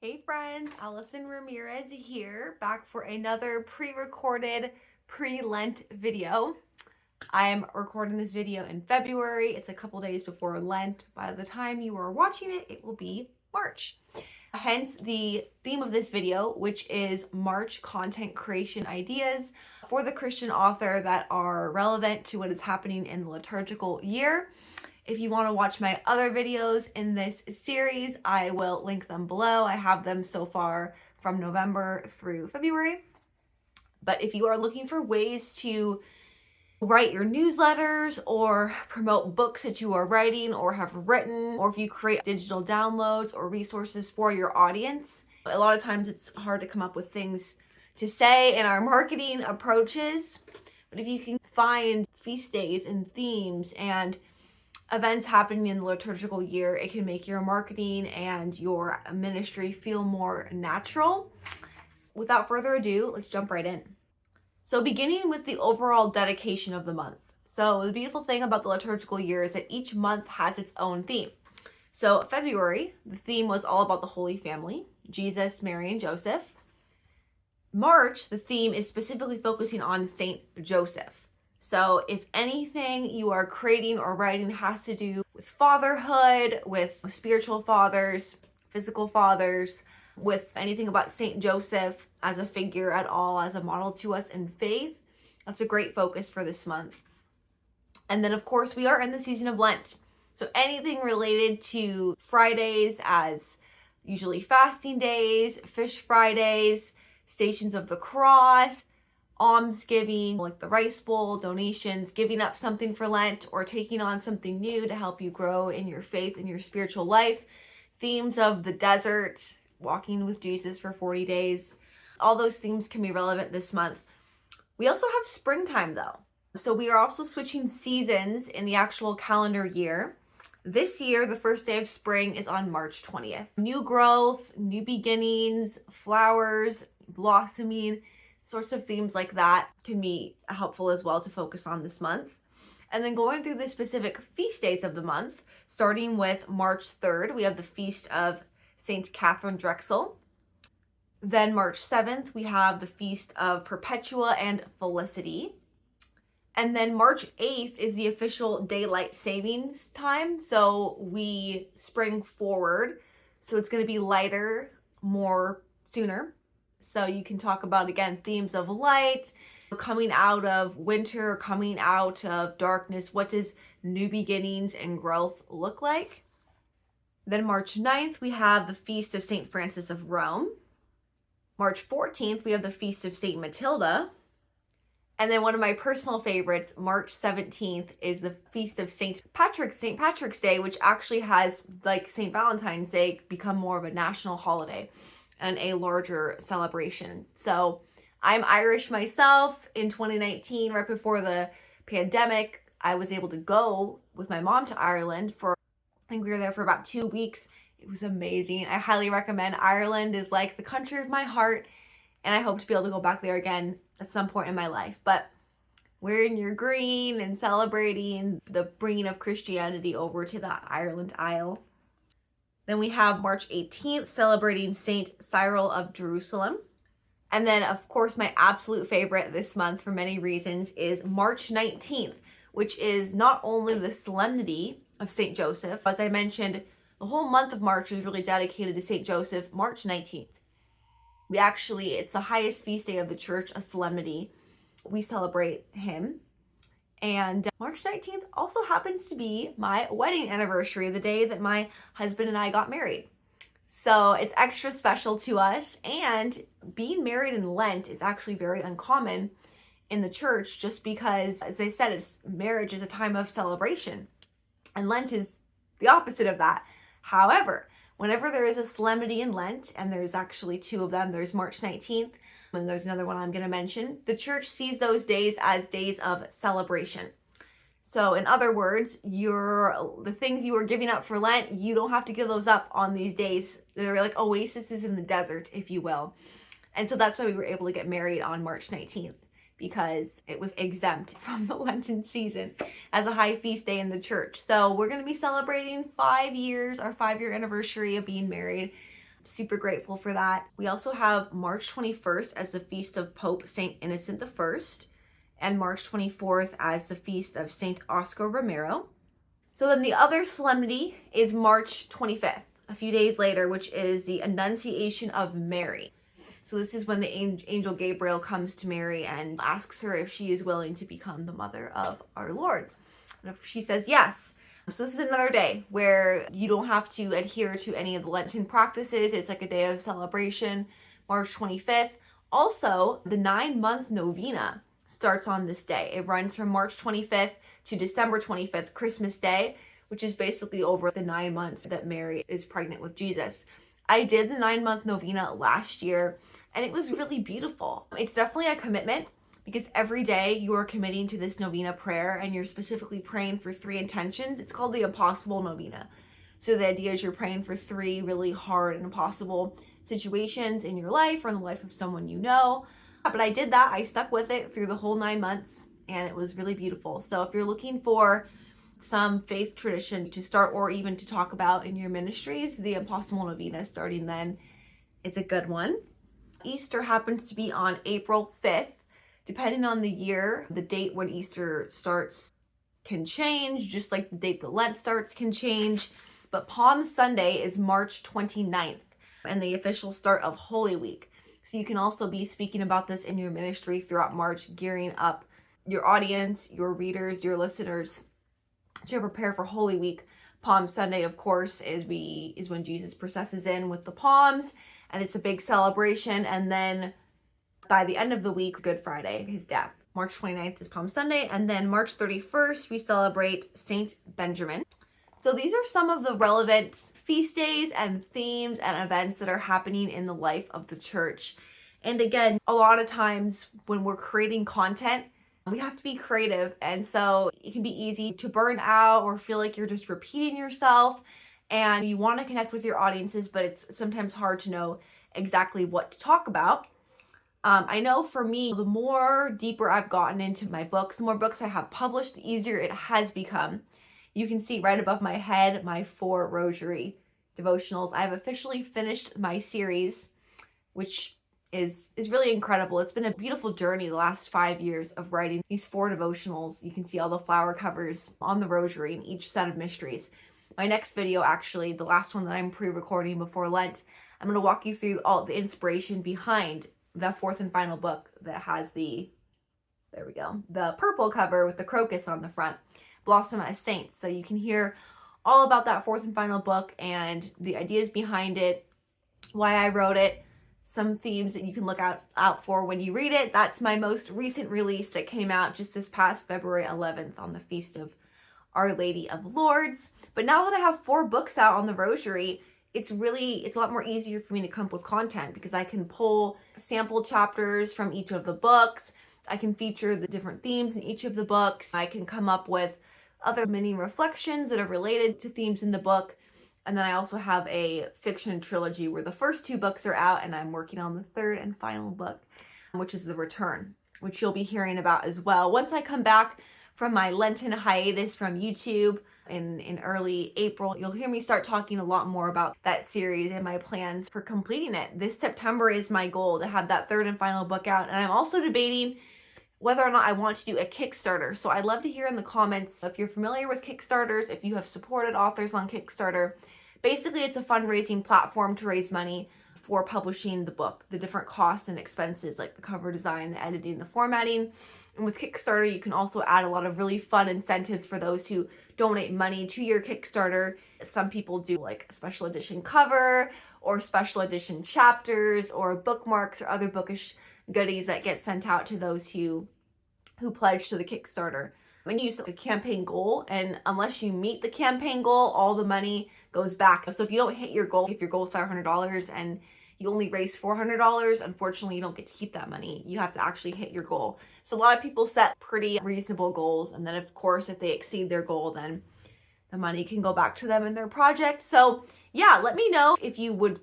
Hey friends, Allison Ramirez here, back for another pre-recorded pre-Lent video. I'm recording this video in February. It's a couple days before Lent. By the time you are watching it, it will be March. Hence the theme of this video, which is March content creation ideas for the Christian author that are relevant to what is happening in the liturgical year. If you want to watch my other videos in this series, I will link them below. I have them so far from November through February. But if you are looking for ways to write your newsletters or promote books that you are writing or have written, or if you create digital downloads or resources for your audience, a lot of times it's hard to come up with things to say in our marketing approaches. But if you can find feast days and themes and events happening in the liturgical year, it can make your marketing and your ministry feel more natural. Without further ado, let's jump right in. So beginning with the overall dedication of the month. So the beautiful thing about the liturgical year is that each month has its own theme. So February, the theme was all about the Holy Family, Jesus, Mary, and Joseph. March, the theme is specifically focusing on Saint Joseph. So if anything you are creating or writing has to do with fatherhood, with spiritual fathers, physical fathers, with anything about Saint Joseph as a figure at all, as a model to us in faith, that's a great focus for this month. And then of course we are in the season of Lent. So anything related to Fridays as usually fasting days, Fish Fridays, Stations of the Cross, almsgiving, like the rice bowl, donations, giving up something for Lent, or taking on something new to help you grow in your faith and your spiritual life. Themes of the desert, walking with Jesus for 40 days. All those themes can be relevant this month. We also have springtime though. So we are also switching seasons in the actual calendar year. This year, the first day of spring is on March 20th. New growth, new beginnings, flowers, blossoming, sorts of themes like that can be helpful as well to focus on this month. And then going through the specific feast days of the month, starting with March 3rd, we have the feast of Saint Catherine Drexel. Then March 7th, we have the feast of Perpetua and Felicity. And then March 8th is the official daylight savings time. So we spring forward. So it's going to be lighter, more sooner. So you can talk about, again, themes of light, coming out of winter, coming out of darkness. What does new beginnings and growth look like? Then March 9th, we have the Feast of St. Francis of Rome. March 14th, we have the Feast of St. Matilda. And then one of my personal favorites, March 17th, is the Feast of St. Patrick's Day, which actually has, like St. Valentine's Day, become more of a national holiday and a larger celebration. So I'm Irish myself. In 2019, right before the pandemic, I was able to go with my mom to Ireland for, I think we were there for about 2 weeks. It was amazing. I highly recommend. Ireland is like the country of my heart, and I hope to be able to go back there again at some point in my life. But wearing your green and celebrating the bringing of Christianity over to the Ireland Isle. Then we have March 18th, celebrating Saint Cyril of Jerusalem. And then, of course, my absolute favorite this month for many reasons is March 19th, which is not only the solemnity of Saint Joseph. As I mentioned, the whole month of March is really dedicated to Saint Joseph, March 19th. It's the highest feast day of the church, a solemnity. We celebrate him. And March 19th also happens to be my wedding anniversary, the day that my husband and I got married. So it's extra special to us. And being married in Lent is actually very uncommon in the church, just because, as I said, marriage is a time of celebration. And Lent is the opposite of that. However, whenever there is a solemnity in Lent, and there's actually 2 of them, there's March 19th, and there's another one I'm going to mention, the church sees those days as days of celebration. So in other words, the things you are giving up for Lent, you don't have to give those up on these days. They're like oases in the desert, if you will. And so that's why we were able to get married on March 19th, because it was exempt from the Lenten season as a high feast day in the church. So we're going to be celebrating 5 years, our 5-year anniversary of being married. Super grateful for that. We also have March 21st as the feast of Pope St. Innocent I, and March 24th as the feast of St. Oscar Romero. So then the other solemnity is March 25th, a few days later, which is the Annunciation of Mary. So this is when the angel Gabriel comes to Mary and asks her if she is willing to become the mother of our Lord. And if she says yes. So this is another day where you don't have to adhere to any of the Lenten practices. It's like a day of celebration, March 25th. Also, the 9-month novena starts on this day. It runs from March 25th to December 25th, Christmas Day, which is basically over the 9 months that Mary is pregnant with Jesus. I did the 9-month novena last year, and it was really beautiful. It's definitely a commitment because every day you are committing to this novena prayer and you're specifically praying for 3 intentions. It's called the Impossible Novena. So the idea is you're praying for 3 really hard and impossible situations in your life or in the life of someone you know. But I did that. I stuck with it through the whole 9 months, and it was really beautiful. So if you're looking for some faith tradition to start or even to talk about in your ministries, the Impossible Novena starting then is a good one. Easter happens to be on April 5th. Depending on the year, the date when Easter starts can change, just like the date that Lent starts can change. But Palm Sunday is March 29th and the official start of Holy Week. So you can also be speaking about this in your ministry throughout March, gearing up your audience, your readers, your listeners to prepare for Holy Week. Palm Sunday, of course, is when Jesus processes in with the palms, and it's a big celebration. And then by the end of the week, Good Friday, his death. March 29th is Palm Sunday, and then March 31st, we celebrate Saint Benjamin. So these are some of the relevant feast days and themes and events that are happening in the life of the church. And again, a lot of times when we're creating content, we have to be creative. And so it can be easy to burn out or feel like you're just repeating yourself and you want to connect with your audiences, but it's sometimes hard to know exactly what to talk about. I know for me, the more deeper I've gotten into my books, the more books I have published, the easier it has become. You can see right above my head, my 4 rosary devotionals. I have officially finished my series, which is really incredible. It's been a beautiful journey the last 5 years of writing these 4 devotionals. You can see all the flower covers on the rosary in each set of mysteries. My next video, actually, the last one that I'm pre-recording before Lent, I'm going to walk you through all the inspiration behind the 4th and final book that has the purple cover with the crocus on the front, Blossom as Saints. So you can hear all about that 4th and final book and the ideas behind it, why I wrote it, some themes that you can look out for when you read it. That's my most recent release that came out just this past February 11th on the Feast of Our Lady of Lourdes. But now that I have 4 books out on the rosary, it's a lot more easier for me to come up with content because I can pull sample chapters from each of the books. I can feature the different themes in each of the books. I can come up with other mini reflections that are related to themes in the book. And then I also have a fiction trilogy where the first 2 books are out and I'm working on the 3rd and final book, which is The Return, which you'll be hearing about as well. Once I come back from my Lenten hiatus from YouTube in early April, you'll hear me start talking a lot more about that series and my plans for completing it. This September is my goal to have that 3rd and final book out. And I'm also debating whether or not I want to do a Kickstarter. So I'd love to hear in the comments if you're familiar with Kickstarters, if you have supported authors on Kickstarter. Basically, it's a fundraising platform to raise money for publishing the book, the different costs and expenses like the cover design, the editing, the formatting. And with Kickstarter, you can also add a lot of really fun incentives for those who donate money to your Kickstarter. Some people do like a special edition cover or special edition chapters or bookmarks or other bookish goodies that get sent out to those who pledge to the Kickstarter. When you use a campaign goal, and unless you meet the campaign goal, all the money goes back. So if you don't hit your goal, if your goal is $500 and you only raise $400, unfortunately you don't get to keep that money. You have to actually hit your goal. So a lot of people set pretty reasonable goals, and then of course if they exceed their goal, then the money can go back to them in their project. So yeah, let me know if you would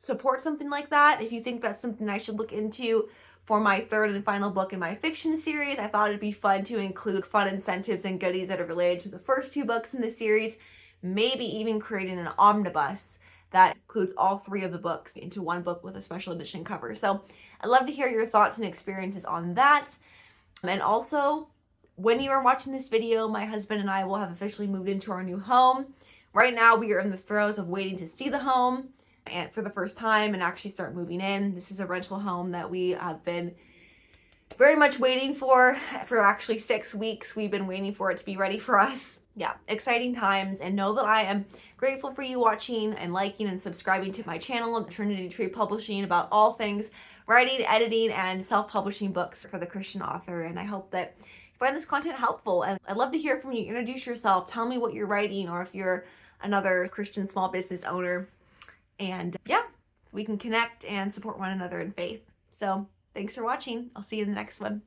support something like that, if you think that's something I should look into for my 3rd and final book in my fiction series. I thought it'd be fun to include fun incentives and goodies that are related to the first 2 books in the series, maybe even creating an omnibus that includes all 3 of the books into one book with a special edition cover. So I'd love to hear your thoughts and experiences on that. And also, when you are watching this video, my husband and I will have officially moved into our new home. Right now, we are in the throes of waiting to see the home and for the first time and actually start moving in. This is a rental home that we have been very much waiting for actually 6 weeks. We've been waiting for it to be ready for us. Yeah, exciting times, and know that I am grateful for you watching and liking and subscribing to my channel, Trinity Tree Publishing, about all things writing, editing, and self-publishing books for the Christian author. And I hope that you find this content helpful, and I'd love to hear from you. Introduce yourself, tell me what you're writing, or if you're another Christian small business owner. And yeah, we can connect and support one another in faith. So thanks for watching. I'll see you in the next one.